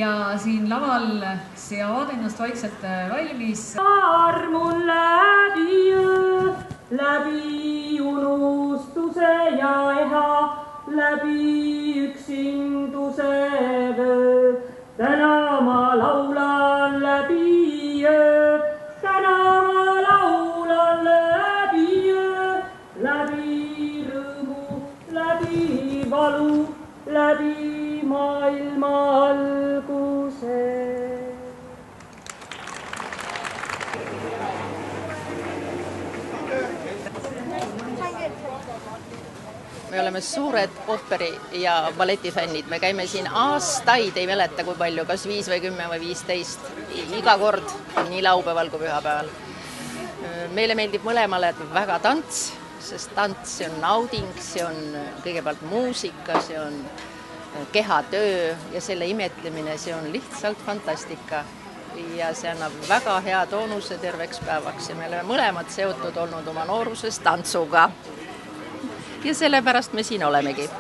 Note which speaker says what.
Speaker 1: ja siin laval seavad ennast vaikselt valmis.
Speaker 2: Armun läbi öö, läbi unustuse ja eha, läbi üksinduse vöö. Täna ma laulan läbi öö, täna ma laulan läbi öö, läbi rõõmu, läbi valu, läbi maailma alguse.
Speaker 3: Me oleme suured ooperi- ja balletifännid. Me käime siin aastaid, ei mäleta kui palju, kas 5 või 10 või 15. Iga kord, nii laupäeval kui pühapäeval. Meile meeldib mõlemale väga tants, sest tants see on nauding, see on kõigepealt muusika, see on kehatöö ja selle imetlemine, see on lihtsalt fantastika. Ja see annab väga hea toonuse terveks päevaks ja me oleme mõlemad seotud olnud oma nooruses tantsuga. Ja sellepärast me siin olemegi.